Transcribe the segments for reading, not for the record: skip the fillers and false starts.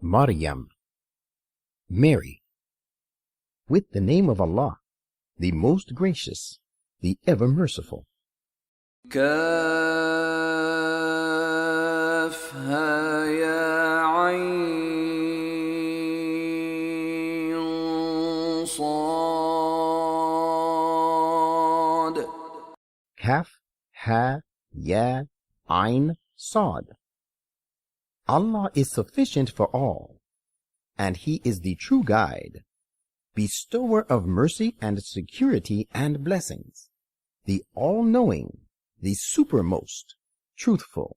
Maryam, Mary. With the name of Allah, the most gracious, the ever merciful. كافها يا عين صاد. Kaf, Ha, Ya, Ain, Sad. Allah is sufficient for all, and He is the true guide, bestower of mercy and security and blessings, the all-knowing, the supermost, truthful.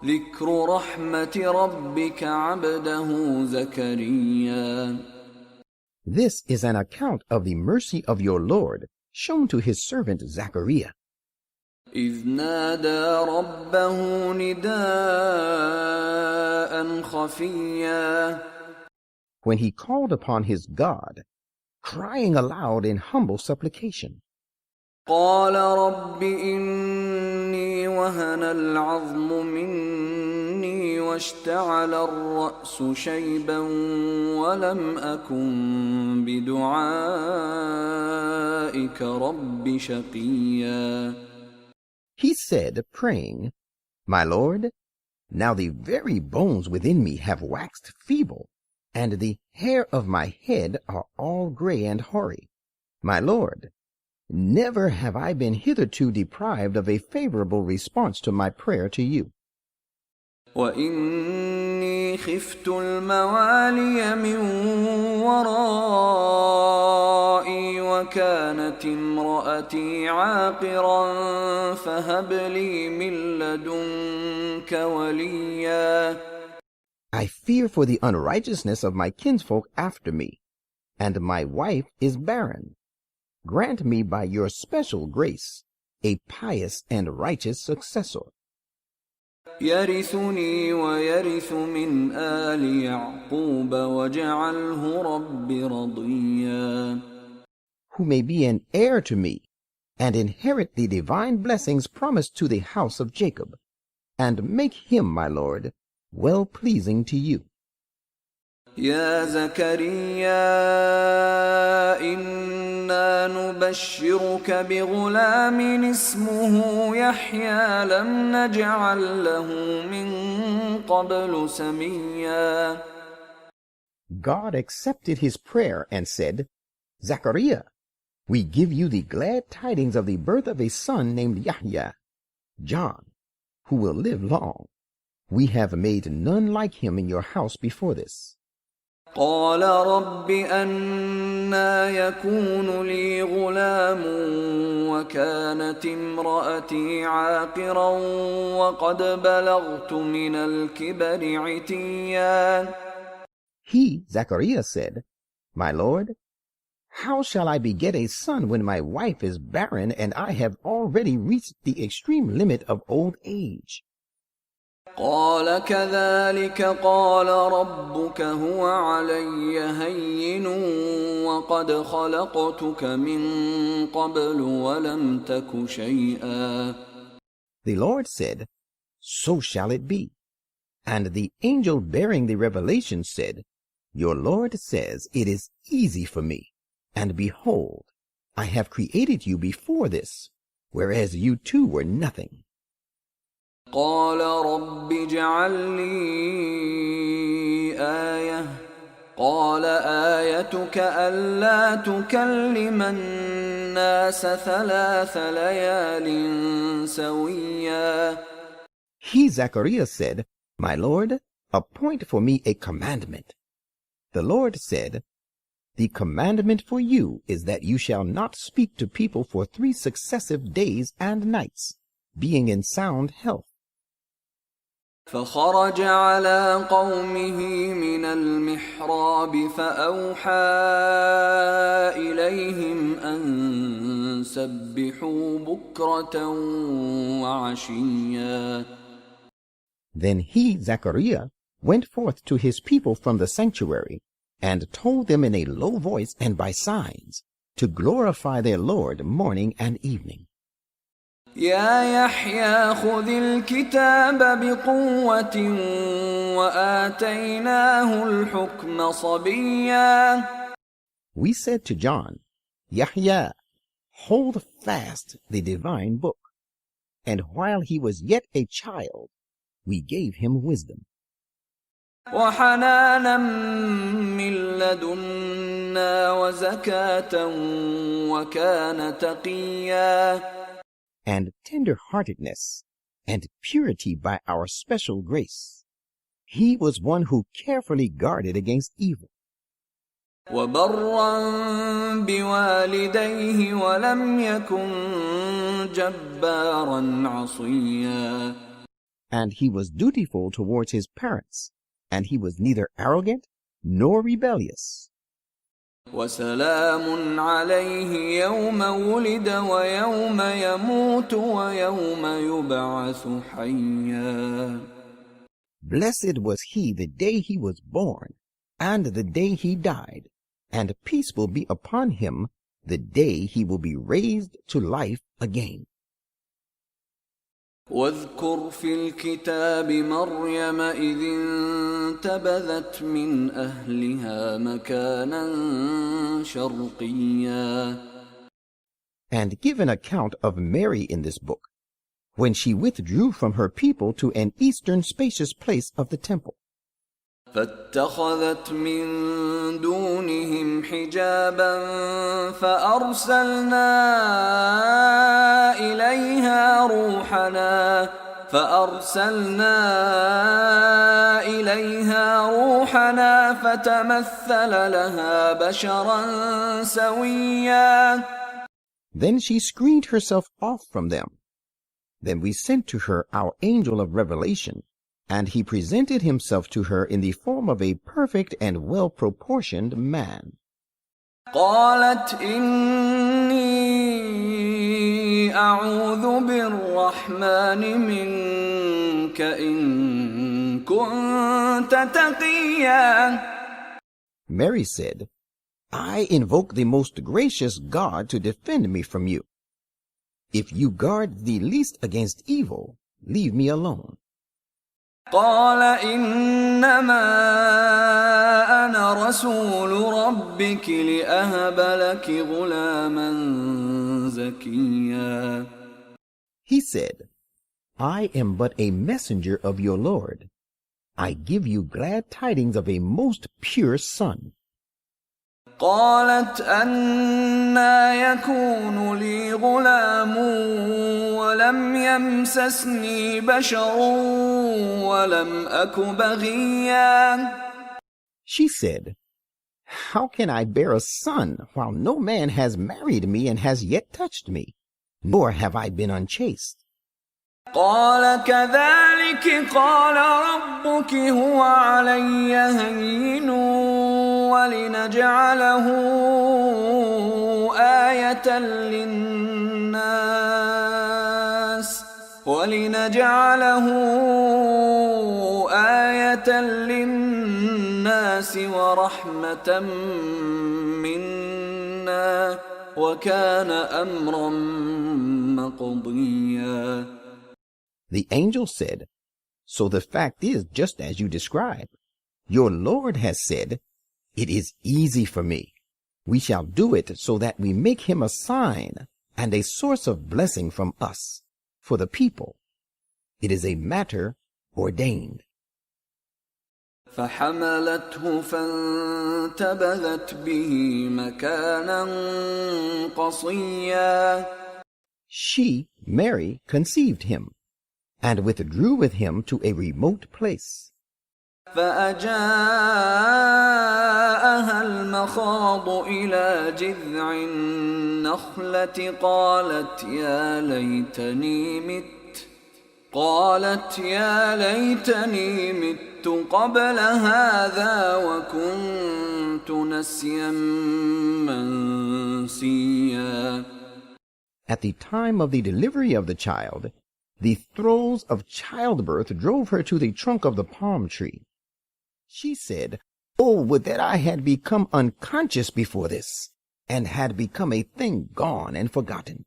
ذكر رحمة ربك عبده زكريا. This is an account of the mercy of your Lord shown to his servant Zachariah. إذ نادى ربه نداء خفيا. When he called upon his God, crying aloud in humble supplication. قال رب إني وهن العظم مني واشتعل الرأس شيبا ولم أكن بدعائك رب شقيا. He said, praying, My Lord, now the very bones within me have waxed feeble, and the hair of my head are all gray and hoary. My Lord, never have I been hitherto deprived of a favorable response to my prayer to you. وإني خفت الموالي من ورائي وكانت امرأتي عاقرا فهب لي من لدنك وليا. I fear for the unrighteousness of my kinsfolk after me, and my wife is barren. Grant me by your special grace a pious and righteous successor. يرثني ويرث من آل يعقوب واجعله رب رضيا. Who may be an heir to me, and inherit the divine blessings promised to the house of Jacob, and make him, my Lord, well-pleasing to you. يا زكريا إنا نبشرك بغلام اسمه يحيى لم نجعل له من قبل سميا. God accepted his prayer and said, Zachariah, we give you the glad tidings of the birth of a son named Yahya, John, who will live long. We have made none like him in your house before this. قال رب أنى يكون لي غلام وكانت امرأتي عاقرا وقد بلغت من الكبر عتيا. He, Zachariah, said, My Lord, how shall I beget a son when my wife is barren and I have already reached the extreme limit of old age? قال كذلك قال ربك هو علي هين وقد خلقتك من قبل ولم تك شيئا. The Lord said, So shall it be. And the angel bearing the revelation said, Your Lord says, It is easy for me. And behold, I have created you before this, whereas you too were nothing. قال رب اجعل لي آية قال آيتك ألا تكلم الناس 3 ليال سويا. He, Zachariah, said, My Lord, appoint for me a commandment. The Lord said, The commandment for you is that you shall not speak to people for 3 successive days and nights, being in sound health. فخرج على قومه من المحراب فأوحى إليهم أن سبحوا بكرة وعشيا. Then he, Zachariah, went forth to his people from the sanctuary, and told them in a low voice and by signs, to glorify their Lord morning and evening. يا يحيى خذ الكتاب بقوة وآتيناه الحكم صبيا. We said to John, Yahya, hold fast the divine book, and while he was yet a child, we gave him wisdom. وحنانا من لدنا وزكاة وكان تقيا. And tender-heartedness and purity by our special grace. He was one who carefully guarded against evil. وبرا بوالديه ولم يكن جبارا عصيا. And he was dutiful towards his parents, and he was neither arrogant nor rebellious. وسلام عليه يوم ولد ويوم يموت ويوم يبعث حيا. Blessed was he the day he was born, and the day he died, and peace will be upon him the day he will be raised to life again. واذكر في الكتاب مريم إذ انتبذت من أهلها مكانا شرقيا. And give an account of Mary in this book, when she withdrew from her people to an eastern spacious place of the temple. فاتخذت من دونهم حجابا فأرسلنا إليها روحنا فتمثل لها بشرا سويا. Then she screened herself off from them. Then we sent to her our angel of revelation, and he presented himself to her in the form of a perfect and well-proportioned man. قالت إني أعوذ بالرحمن منك إن كنت تقيا. Mary said, I invoke the most gracious God to defend me from you. If you guard the least against evil, leave me alone. قال إنما أنا رسول ربك لأهب لك غلاما زكيا. He said, I am but a messenger of your Lord. I give you glad tidings of a most pure son. قالت أنى يكون لي غلام ولم يمسسني بشر ولم أك بغيا. She said, How can I bear a son while no man has married me and has yet touched me, nor have I been unchaste? قال كذلك قال ربك هو علي هين ولنجعله آية للناس ورحمة منا وكان أمرا مقضيا. The angel said, So the fact is just as you describe. Your Lord has said, It is easy for me. We shall do it so that we make him a sign and a source of blessing from us, for the people. It is a matter ordained. فحملته فانتبذت به مكانا قصيا. She, Mary, conceived him, and withdrew with him to a remote place. فأجاءها المخاض إلى جذع النخلة قالت يا ليتني مت قبل هذا وكنت نسيا منسيا. At the time of the delivery of the child, the throes of childbirth drove her to the trunk of the palm tree. She said, Oh, would that I had become unconscious before this, and had become a thing gone and forgotten.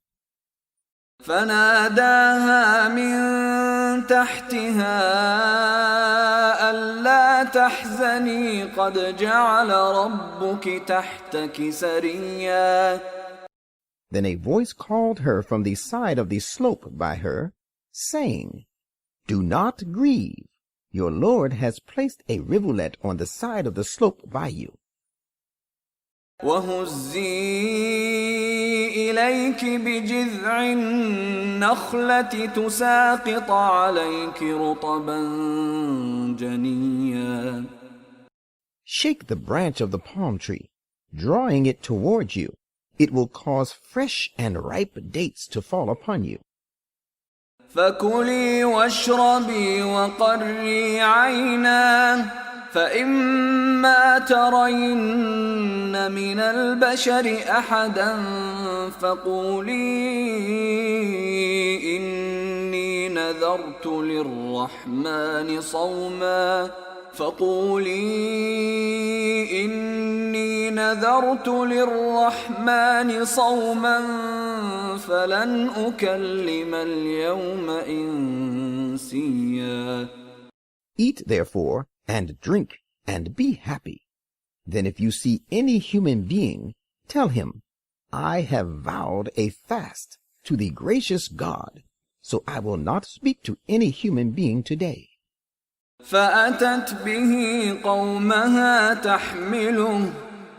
فناداها من تحتها ألا تحزني قد جعل ربك تحتك سريا. Then a voice called her from the side of the slope by her, saying, Do not grieve. Your Lord has placed a rivulet on the side of the slope by you. وهزي إليك بجذع النخلة تساقط عليك رطبا جنيا. Shake the branch of the palm tree, drawing it towards you. It will cause fresh and ripe dates to fall upon you. فكلي واشربي وقري عينا فإما ترين من البشر أحدا فقولي إني نذرت للرحمن صوما فلن أكلم اليوم إنسيا. Eat therefore and drink and be happy. Then if you see any human being, tell him, I have vowed a fast to the gracious God, so I will not speak to any human being today. فأتت به قومها تحمله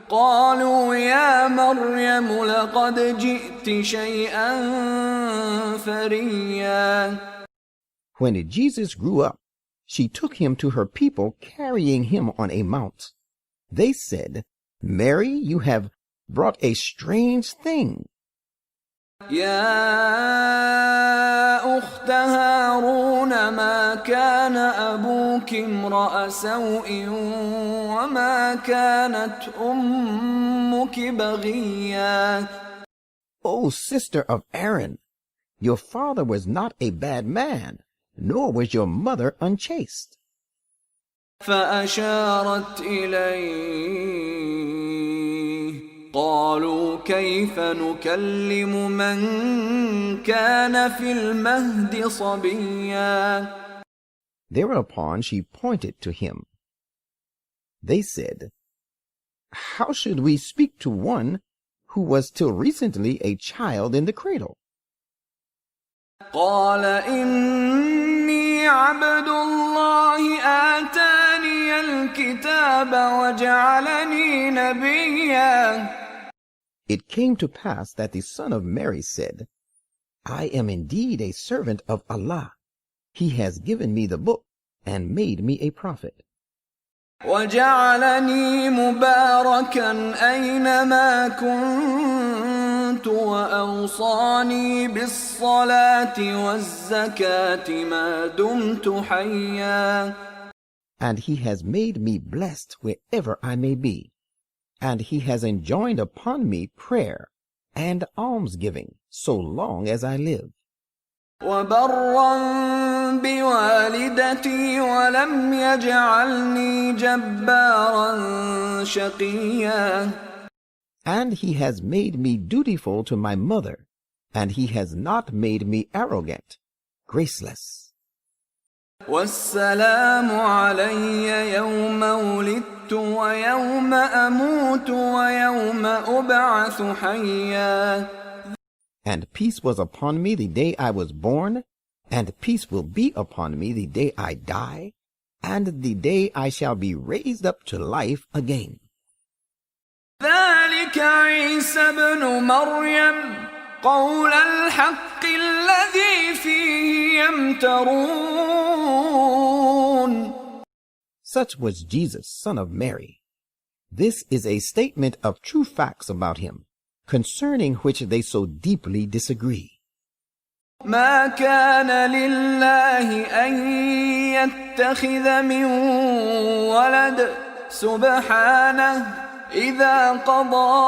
قالوا يا مريم لقد جئت شيئا فريا. When Jesus grew up, she took him to her people carrying him on a mount. They said, Mary, you have brought a strange thing. يا أخت هارون ما كان أبوك امرأ سوء وما كانت أمك بغيا. O sister of Aaron, your father was not a bad man, nor was your mother unchaste. فأشارت إليه قالوا كيف نكلم من كان في المهد صبيا. Thereupon she pointed to him. They said, How should we speak to one who was till recently a child in the cradle? قال إني عبد الله آتاني الكتاب وجعلني نبيا. It came to pass that the son of Mary said, I am indeed a servant of Allah. He has given me the book and made me a prophet. وجعلني مباركا أينما كنت وأوصاني بالصلاة والزكاة ما دمت حيا. And he has made me blessed wherever I may be. And he has enjoined upon me prayer and almsgiving so long as I live. وبرا بوالدتي ولم يجعلني جبارا شقيا. And he has made me dutiful to my mother, and he has not made me arrogant, graceless. والسلام علي يوم ولدت ويوم أموت ويوم أبعث حيا. And peace was upon me the day I was born, and peace will be upon me the day I die, and the day I shall be raised up to life again. ذلك عيسى ابن مريم قول الحق الذي فيه يمترون. Such was Jesus, son of Mary. This is a statement of true facts about him, concerning which they so deeply disagree. ما كان لله أن يتخذ من ولد سبحانه إذا قضى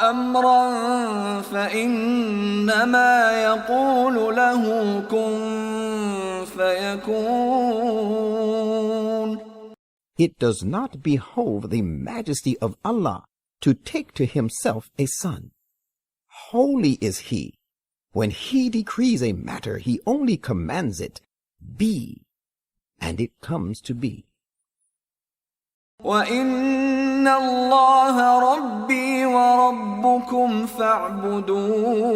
أمرا فإنما يقول له كن فيكون. It does not behove the majesty of Allah to take to himself a son. Holy is he. When he decrees a matter, he only commands it, be, and it comes to be. وَإِنَّ اللَّهَ رَبِّي وَرَبُّكُمْ فَاعْبُدُوهُ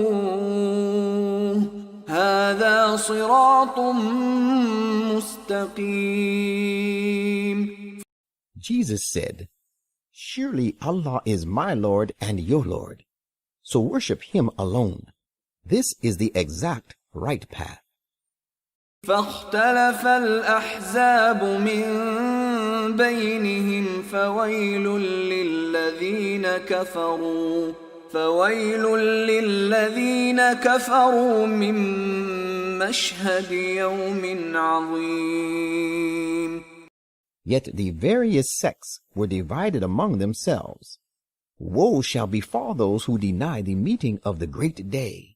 هَذَا صِرَاطٌ مُسْتَقِيمٌ. Jesus said, surely Allah is my Lord and your Lord, so worship him alone. This is the exact right path. فاختلف الأحزاب من بينهم فويل للذين كفروا من مشهد يوم عظيم. Yet the various sects were divided among themselves. Woe shall befall those who deny the meeting of the great day.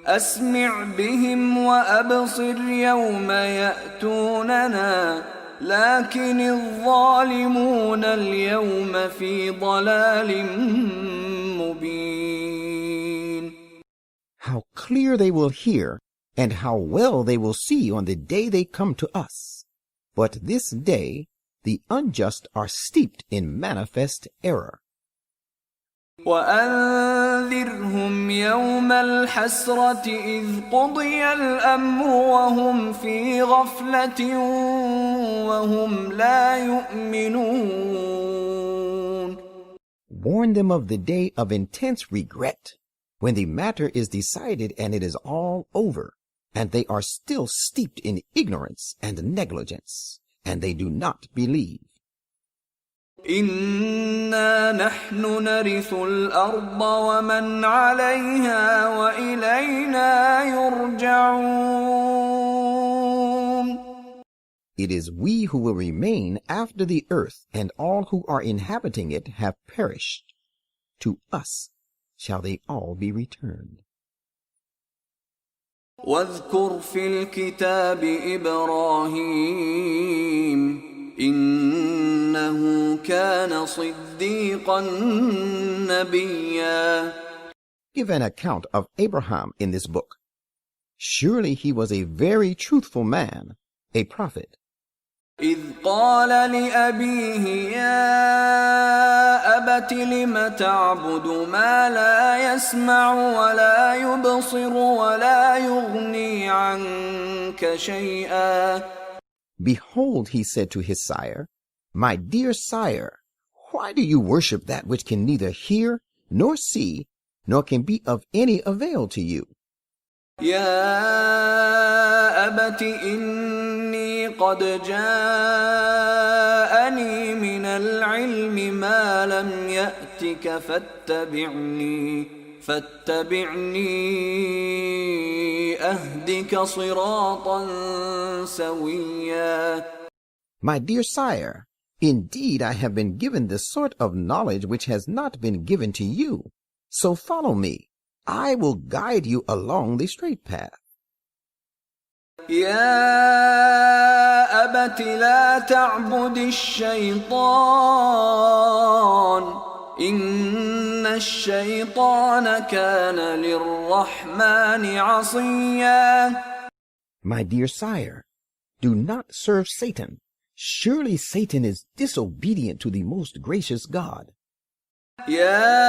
أسمع بهم وأبصر يوم يأتوننا لكن الظالمون اليوم في ضلال مبين. How clear they will hear, and how well they will see on the day they come to us. But this day the unjust are steeped in manifest error. وأنذرهم يوم الحسرة إذ قضي الأمر وهم في غفلة وهم لا يؤمنون. Warn them of the day of intense regret, when the matter is decided and it is all over, and they are still steeped in ignorance and negligence, and they do not believe. إنا نحن نرث الأرض ومن عليها وإلينا يرجعون. It is we who will remain after the earth, and all who are inhabiting it have perished. To us shall they all be returned. واذكر في الكتاب إبراهيم إنه كان صديقا نبيا. Give an account of Abraham in this book. Surely he was a very truthful man, a prophet. إذ قال لأبيه يا أبت لم تعبد ما لا يسمع ولا يبصر ولا يغني عنك شيئا. Behold, he said to his sire, my dear sire, why do you worship that which can neither hear nor see, nor can be of any avail to you? يا أبت إني قد جاءني من العلم ما لم يأتك فاتبعني أهدك صراطا سويا. My dear sire, indeed I have been given the sort of knowledge which has not been given to you. So follow me. I will guide you along the straight path. يا أبت لا تعبد الشيطان إن الشيطان كان للرحمن عصيا. My dear sire, do not serve Satan. Surely Satan is disobedient to the most gracious God. يا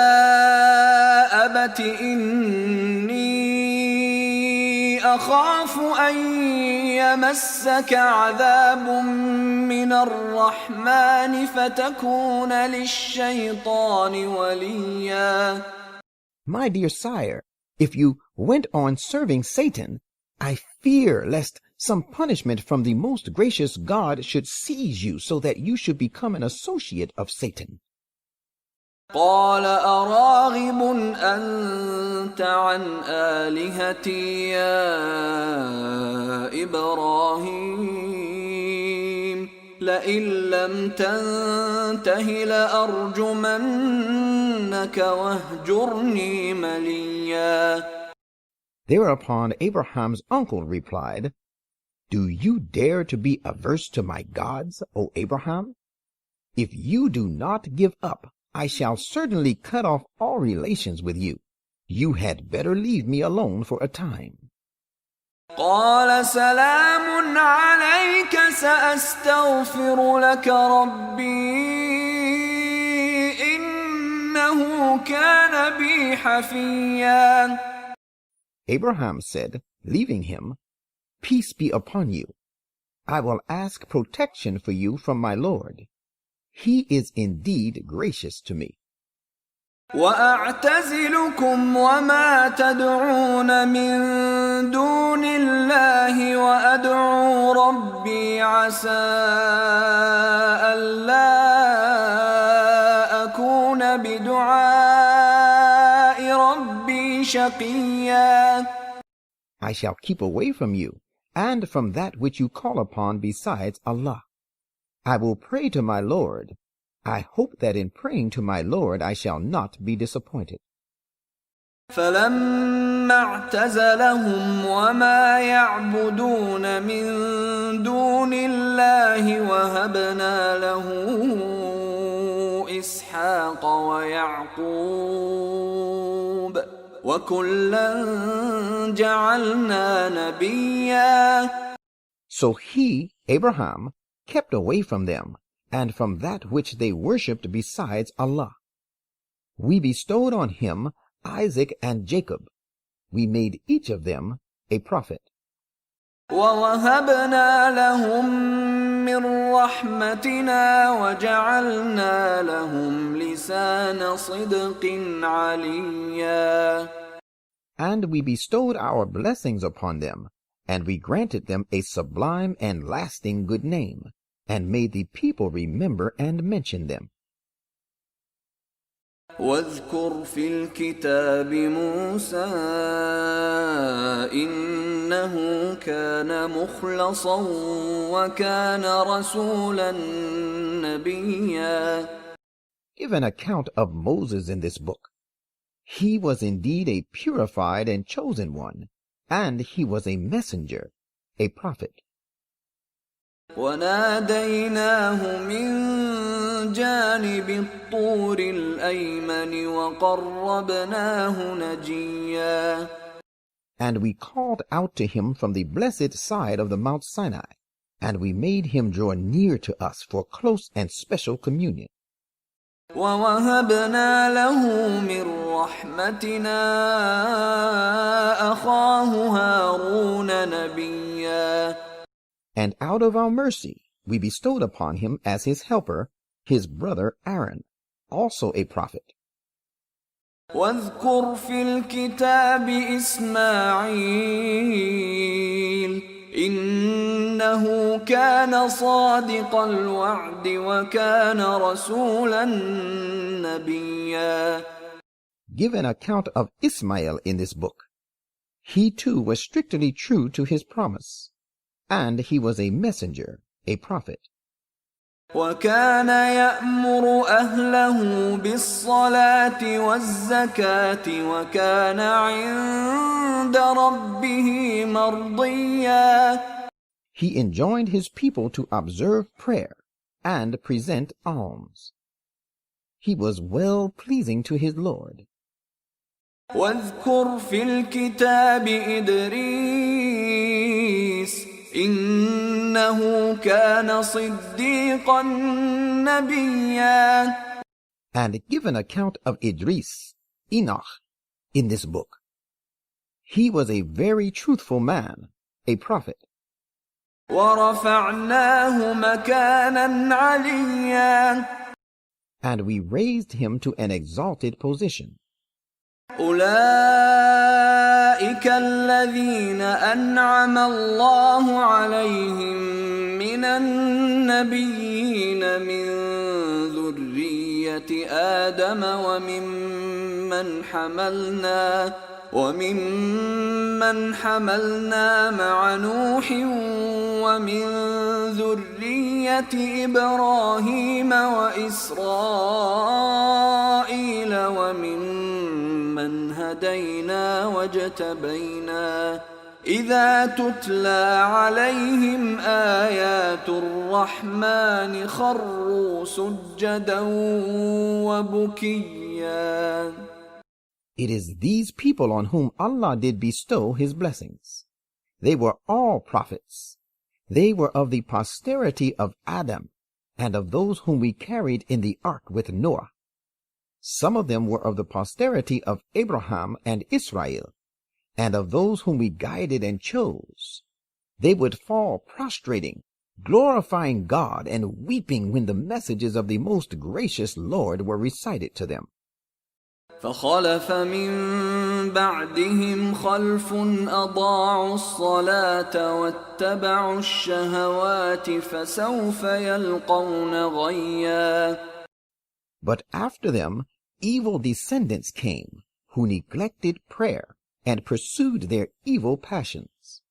أبت إني أخاف أن يمسك عذاب من الرحمن فتكون للشيطان وليا. My dear sire, if you went on serving Satan, I fear lest some punishment from the most gracious God should seize you so that you should become an associate of Satan. قال أراغب أنت عن آلهتي يا إبراهيم لئن لم تنته لأرجمنك واهجرني مليا. Thereupon Abraham's uncle replied, Do you dare to be averse to my gods, O Abraham? If you do not give up, I shall certainly cut off all relations with you, You had better leave me alone for a time. قال سلام عليك سأستغفر لك ربي إنه كان بي حفيا. Abraham said, leaving him, Peace be upon you. I will ask protection for you from my Lord. He is indeed gracious to me. وأعتزلكم وما تدعون من دون الله وأدعو ربي عسى ألا أكون بدعاء ربي شقيا. I shall keep away from you and from that which you call upon besides Allah. I will pray to my Lord. I hope that in praying to my Lord I shall not be disappointed. فلما اعتزلهم وما يعبدون من دون الله وهبنا له إسحاق ويعقوب وكلا جعلنا نبيا. So he, Abraham, kept away from them and from that which they worshipped besides Allah. We bestowed on him Isaac and Jacob. We made each of them a prophet. وَوَهَبْنَا لَهُم مِّن رَّحْمَتِنَا وَجَعَلْنَا لَهُمْ لِسَانَ صِدْقٍ عَلِيًّا. And we bestowed our blessings upon them, and we granted them a sublime and lasting good name, and made the people remember and mention them. واذكر في الكتاب موسى إنه كان مخلصا وكان رسولا نبيا. Give an account of Moses in this book. He was indeed a purified and chosen one, and he was a messenger, a prophet. وناديناه من جانب الطور الأيمن وقربناه نجيا. And we called out to him from the blessed side of the Mount Sinai, and we made him draw near to us for close and special communion. ووهبنا له من رحمتنا أخاه هارون نبيا. And out of our mercy we bestowed upon him as his helper his brother Aaron, also a prophet. واذكر في الكتاب إسماعيل إنه كان صادق الوعد وكان رسولا نبيا. Give an account of Ismail in this book. He too was strictly true to his promise, and he was a messenger, a prophet. وكان يأمر أهله بالصلاة والزكاة وكان عند ربه مرضيا. He enjoined his people to observe prayer and present alms. He was well pleasing to his Lord. واذكر في الكتاب إدريس إنه كان صديقا نبيا. And give an account of Idris, Enoch, in this book. He was a very truthful man, a prophet. ورفعناه مكانا عليا. And we raised him to an exalted position. أولئك الذين أنعم الله عليهم من النبيين من ذرية آدم وممن حملنا مع نوح ومن ذرية إبراهيم وإسرائيل وممن هدينا واجتبينا إذا تتلى عليهم آيات الرحمن خروا سجدا وبكيا. It is these people on whom Allah did bestow his blessings. They were all prophets. They were of the posterity of Adam, and of those whom we carried in the ark with Noah. Some of them were of the posterity of Abraham and Israel, and of those whom we guided and chose. They would fall prostrating, glorifying God and weeping when the messages of the most gracious Lord were recited to them. فخلف من بعدهم خلف أضاعوا الصلاة واتبعوا الشهوات فسوف يلقون غيا. But after them evil descendants came, who neglected prayer and pursued their evil passions.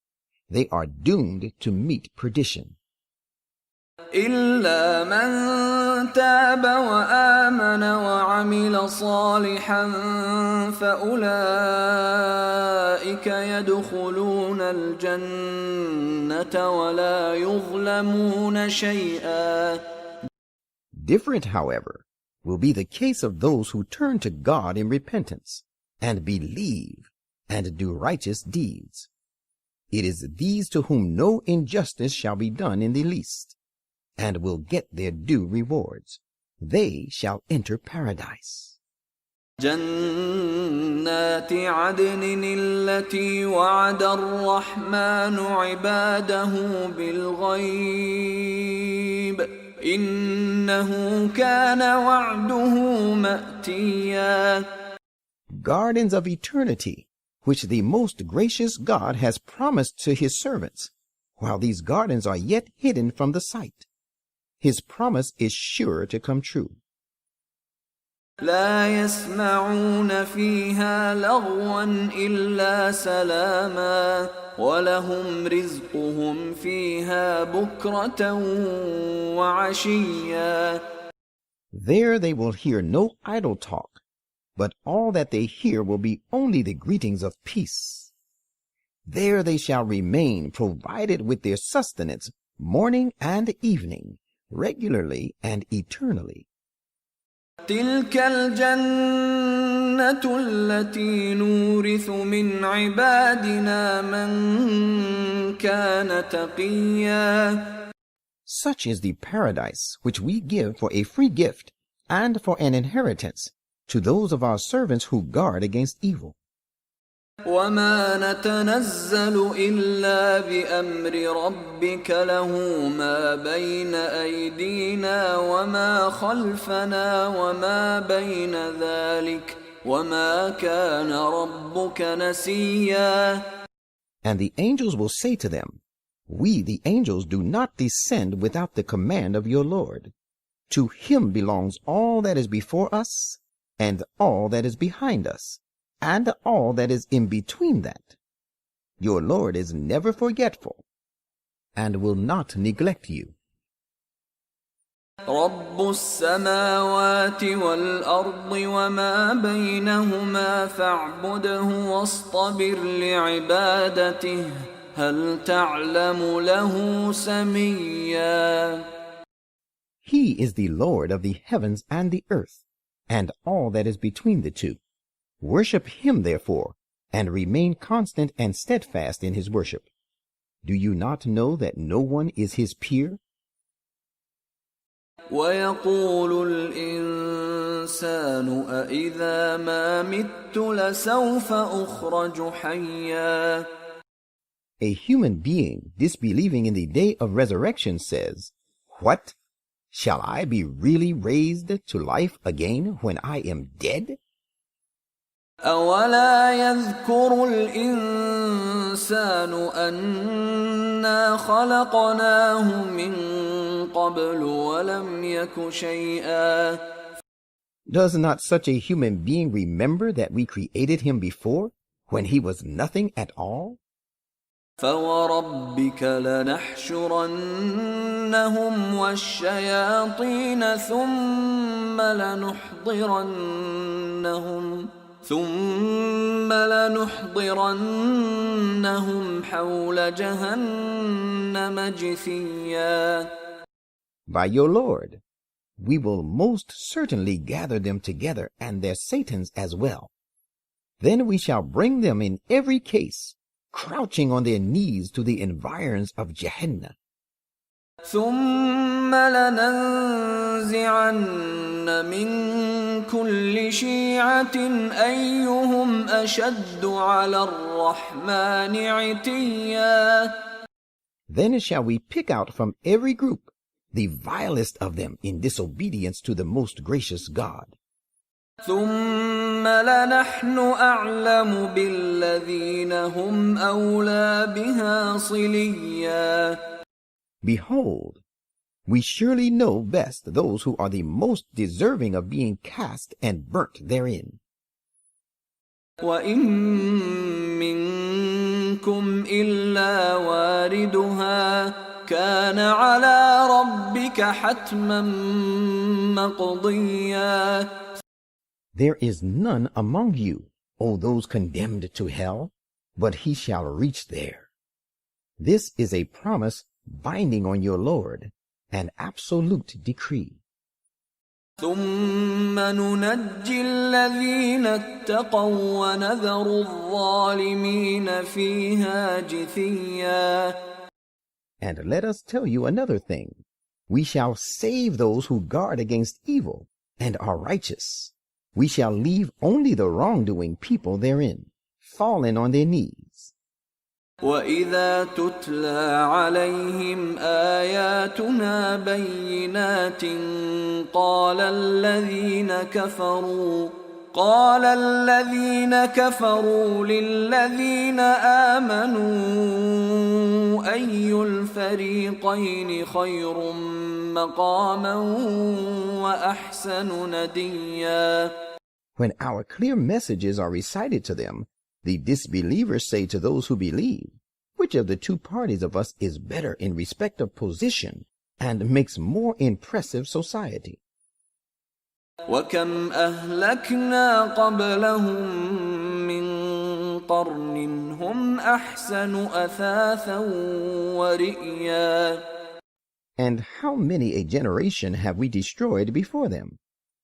They are doomed to meet perdition. إلا من تاب وآمن وعمل صالحا فأولئك يدخلون الجنة ولا يظلمون شيئا. Different, however, will be the case of those who turn to God in repentance and believe and do righteous deeds. It is these to whom no injustice shall be done in the least, and will get their due rewards. They shall enter paradise. جنات عدن التي وعد الرحمن عباده بالغيب إنه كان وعده مأتيا. Gardens of eternity, which the most gracious God has promised to his servants, while these gardens are yet hidden from the sight. His promise is sure to come true. لا يسمعون فيها لغوا إلا سلاما ولهم رزقهم فيها بكرة وعشيا. There they will hear no idle talk, but all that they hear will be only the greetings of peace. There they shall remain provided with their sustenance morning and evening, regularly and eternally. تلك الجنة التي نورث من عبادنا من كان تقيا. Such is the paradise which we give for a free gift and for an inheritance to those of our servants who guard against evil. وما نتنزل إلا بأمر ربك له ما بين أيدينا وما خلفنا وما بين ذلك وما كان ربك نسيا. And the angels will say to them, We, the angels, do not descend without the command of your Lord. To him belongs all that is before us, and all that is behind us, and all that is in between that. Your Lord is never forgetful, and will not neglect you. رب السماوات والأرض وما بينهما فاعبده واصطبر لعبادته هل تعلم له سميا. He is the Lord of the heavens and the earth, and all that is between the two. Worship him, therefore, and remain constant and steadfast in his worship. Do you not know that no one is his peer? ويقول الإنسان أإذا ما مت لسوف أخرج حيا. A human being disbelieving in the day of resurrection says, What? Shall I be really raised to life again when I am dead? أولا يذكر الإنسان أنا خلقناه من قبل ولم يك شيئا. Does not such a human being remember that we created him before, when he was nothing at all? فوربك لنحشرنهم والشياطين ثم لنحضرنهم حول جهنم جثيا. By your Lord, we will most certainly gather them together and their Satans as well, Then we shall bring them in every case, crouching on their knees to the environs of Gehenna. ثم لننزعن من كل شيعة أيهم أشد على الرحمن عتيا. Then shall we pick out from every group the vilest of them in disobedience to the most gracious God. ثم لنحن أعلم بالذين هم أولى بها صليا. Behold, we surely know best those who are the most deserving of being cast and burnt therein. وَإِن مِّنكُمْ إِلَّا وَارِدُهَا كَانَ عَلَى رَبِّكَ حَتْمًا مَّقْضِيًّا. There is none among you, O those condemned to hell, but he shall reach there. This is a promise binding on your Lord, an absolute decree. ثُمَّ نُنَجِّي الَّذِينَ اتَّقَوا وَنَذَرُ الظَّالِمِينَ فِيهَا جِثِيًّا. And let us tell you another thing. We shall save those who guard against evil and are righteous. We shall leave only the wrongdoing people therein, fallen on their knees. وَإِذَا تُتْلَى عَلَيْهِمْ آيَاتُنَا بَيِّنَاتٍ قَالَ الَّذِينَ كَفَرُوا لِلَّذِينَ آمَنُوا أَيُّ الْفَرِيقَيْنِ خَيْرٌ مَّقَامًا وَأَحْسَنُ نَدِيًّا. When our clear messages are recited to them, the disbelievers say to those who believe, which of the two parties of us is better in respect of position and makes more impressive society? وَكَمْ أَهْلَكْنَا قَبْلَهُم مِّن قَرْنٍ هُمْ أَحْسَنُ أَثَاثًا وَرِئْيًا. And how many a generation have we destroyed before them,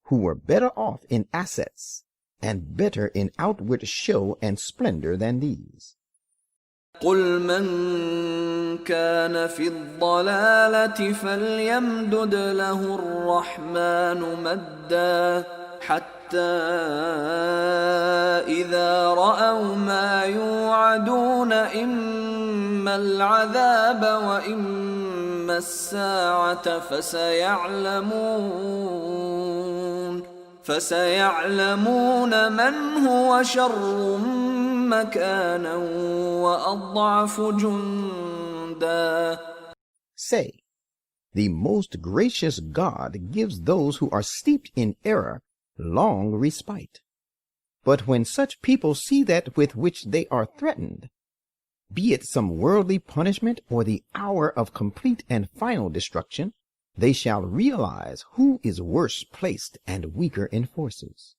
who were better off in assets and better in outward show and splendor than these? قُلْ مَنْ كَانَ فِي الضَّلَالَةِ فَلْيَمْدُدْ لَهُ الرَّحْمَنُ مَدًّا حَتَّى إِذَا رَأَوْا مَا يُوعَدُونَ إِمَّا الْعَذَابَ وَإِمَّا السَّاعَةَ فسيعلمون من هو شر مكانا وأضعف جندا. Say, the most gracious God gives those who are steeped in error long respite. But when such people see that with which they are threatened, be it some worldly punishment or the hour of complete and final destruction, they shall realize who is worse placed and weaker in forces.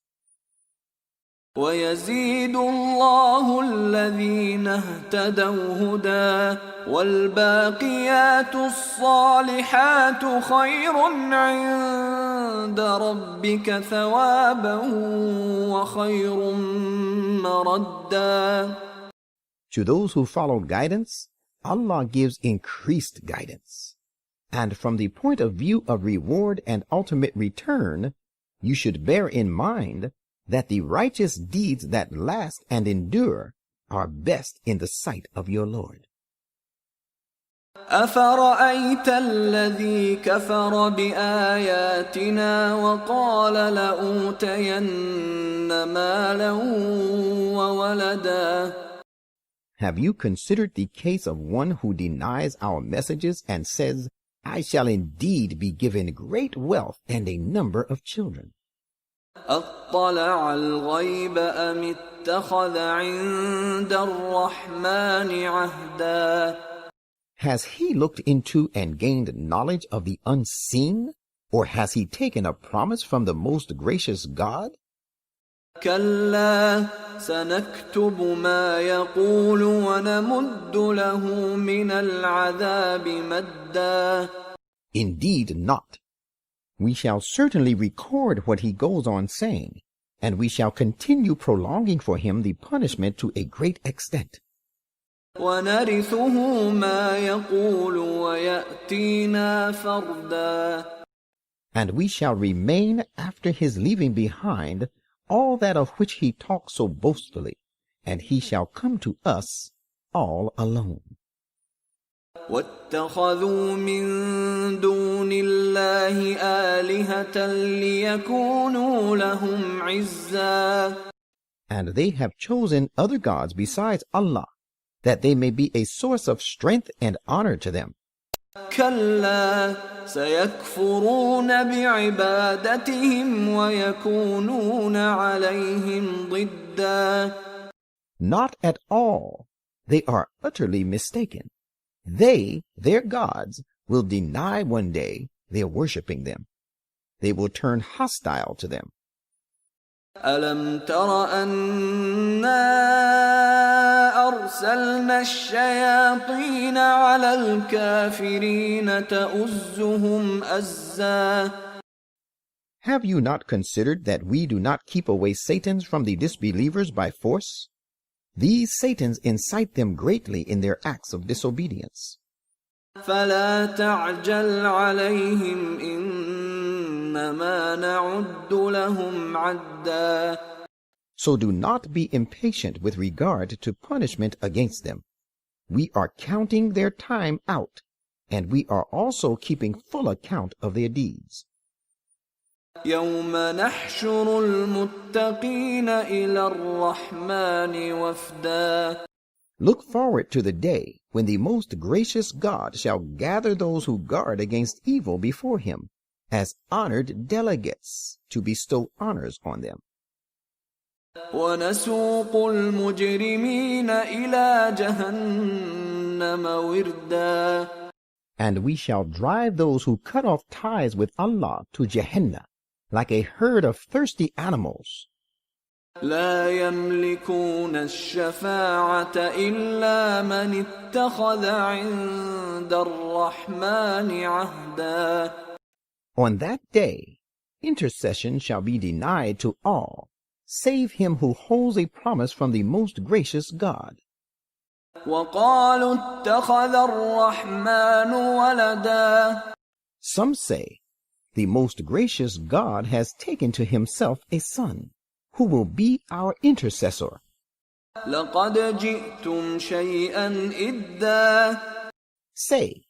وَيَزِيدُ اللَّهُ الَّذِينَ اهْتَدَوْا هُدًى وَالْبَاقِيَاتُ الصَّالِحَاتُ خَيْرٌ عِندَ رَبِّكَ ثَوَابًا وَخَيْرٌ مَّرَدًّا. To those who follow guidance, Allah gives increased guidance. And from the point of view of reward and ultimate return, you should bear in mind that the righteous deeds that last and endure are best in the sight of your Lord. أَفَرَأَيْتَ الَّذِي كَفَرَ بِآيَاتِنَا وَقَالَ لَأُوتَيَنَّ مَالًا وَوَلَدًا. Have you considered the case of one who denies our messages and says, I shall indeed be given great wealth and a number of children? أَطَّلَعَ الْغَيْبَ أَمِ اتَّخَذَ عِندَ الرَّحْمَنِ عَهْدًا. Has he looked into and gained knowledge of the unseen, or has he taken a promise from the most gracious God? كَلَّا سَنَكْتُبُ مَا يَقُولُ وَنَمُدُّ لَهُ مِنَ الْعَذَابِ مَدًّا. Indeed not. We shall certainly record what he goes on saying, and we shall continue prolonging for him the punishment to a great extent. وَنَرِثُهُ مَا يَقُولُ وَيَأْتِينَا فَرْدًا. And we shall remain after his leaving behind all that of which he talks so boastfully, and he shall come to us all alone. وَاتَّخَذُوا مِن دُونِ اللَّهِ آلِهَةً لِيَكُونُوا لَهُمْ عِزًّا. And they have chosen other gods besides Allah, that they may be a source of strength and honor to them. كَلَّا سَيَكْفُرُونَ بِعِبَادَتِهِمْ وَيَكُونُونَ عَلَيْهِمْ ضِدًّا. Not at all. They are utterly mistaken. They, their gods, will deny one day their worshipping them. They will turn hostile to them. أَلَمْ تَرَ أَنَّا أَرْسَلْنَا الشَّيَاطِينَ عَلَى الْكَافِرِينَ تَؤُزُّهُمْ أَزًّا. Have you not considered that we do not keep away Satans from the disbelievers by force? These Satans incite them greatly in their acts of disobedience. فَلَا تَعْجَلْ عَلَيْهِمْ إِنَّمَا نَعُدُّ لَهُمْ عَدًّا. So do not be impatient with regard to punishment against them. We are counting their time out, and we are also keeping full account of their deeds. يَوْمَ نَحْشُرُ الْمُتَّقِينَ إِلَى الرَّحْمَنِ وَفْدًا. Look forward to the day when the most gracious God shall gather those who guard against evil before him as honored delegates to bestow honors on them. وَنَسُوقُ الْمُجْرِمِينَ إِلَى جَهَنَّمَ وِرْدًا. And we shall drive those who cut off ties with Allah to Jahannam, like a herd of thirsty animals. لا يملكون الشفاعة إلا من اتخذ عند الرحمن عهدا. On that day, intercession shall be denied to all, save him who holds a promise from the most gracious God. وقالوا اتخذ الرحمن ولدا. Some say, the most gracious God has taken to himself a son, who will be our intercessor. لقد جئتم شيئا إدا. Say,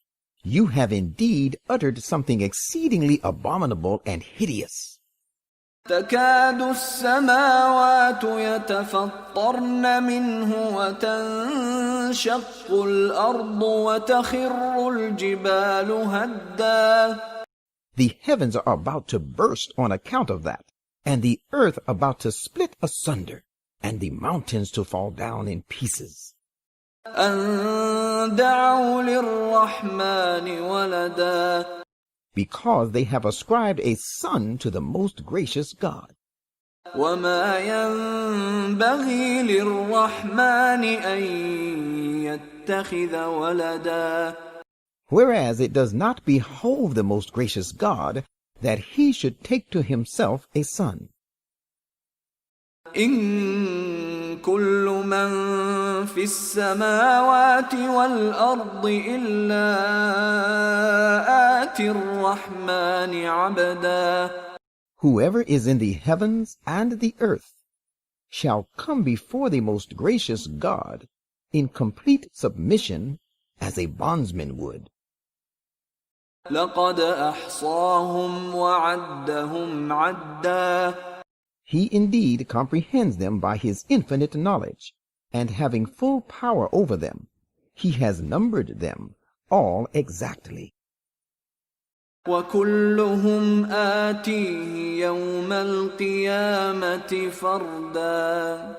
you have indeed uttered something exceedingly abominable and hideous. تكاد السماوات يتفطرن منه وتنشق الأرض وتخر الجبال هدا. The heavens are about to burst on account of that, and the earth about to split asunder, and the mountains to fall down in pieces. أن دعوا للرحمن ولدا. Because they have ascribed a son to the most gracious God. وما ينبغي للرحمن أن يتخذ ولدا. Whereas it does not behove the most gracious God that he should take to himself a son. إن كل من في السماوات والأرض إلا آتي الرحمن عبدا. Whoever is in the heavens and the earth shall come before the most gracious God in complete submission as a bondsman would. لقد أحصاهم وعدهم عدا. He indeed comprehends them by his infinite knowledge, and having full power over them, he has numbered them all exactly. وكلهم آتيه يوم القيامة فردا.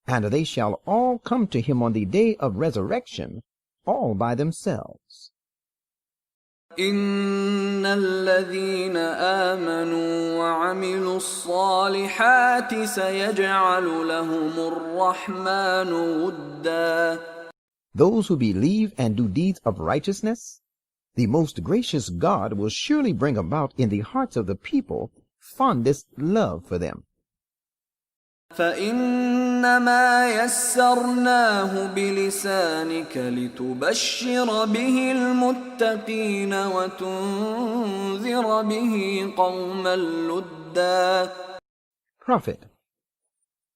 And they shall all come to him on the day of resurrection, all by themselves. إن الذين آمنوا وعملوا الصالحات سيجعل لهم الرحمن ودا. Those who believe and do deeds of righteousness, the most gracious God will surely bring about in the hearts of the people fondest love for them. فإنما يسرناه بلسانك لتبشر به المتقين وتنذر به قوما لدا. Prophet,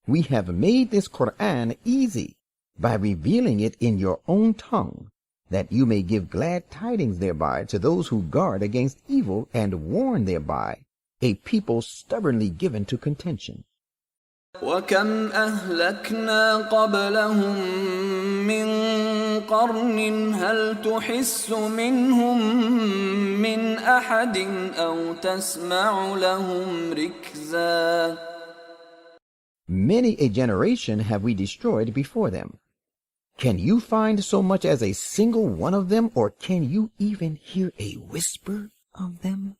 we have made this Quran easy by revealing it in your own tongue, that you may give glad tidings thereby to those who guard against evil and warn thereby a people stubbornly given to contention. وكم أهلكنا قبلهم من قرن هل تحس منهم من أحد أو تسمع لهم ركزا. Many a generation have we destroyed before them. Can you find so much as a single one of them, or can you even hear a whisper of them?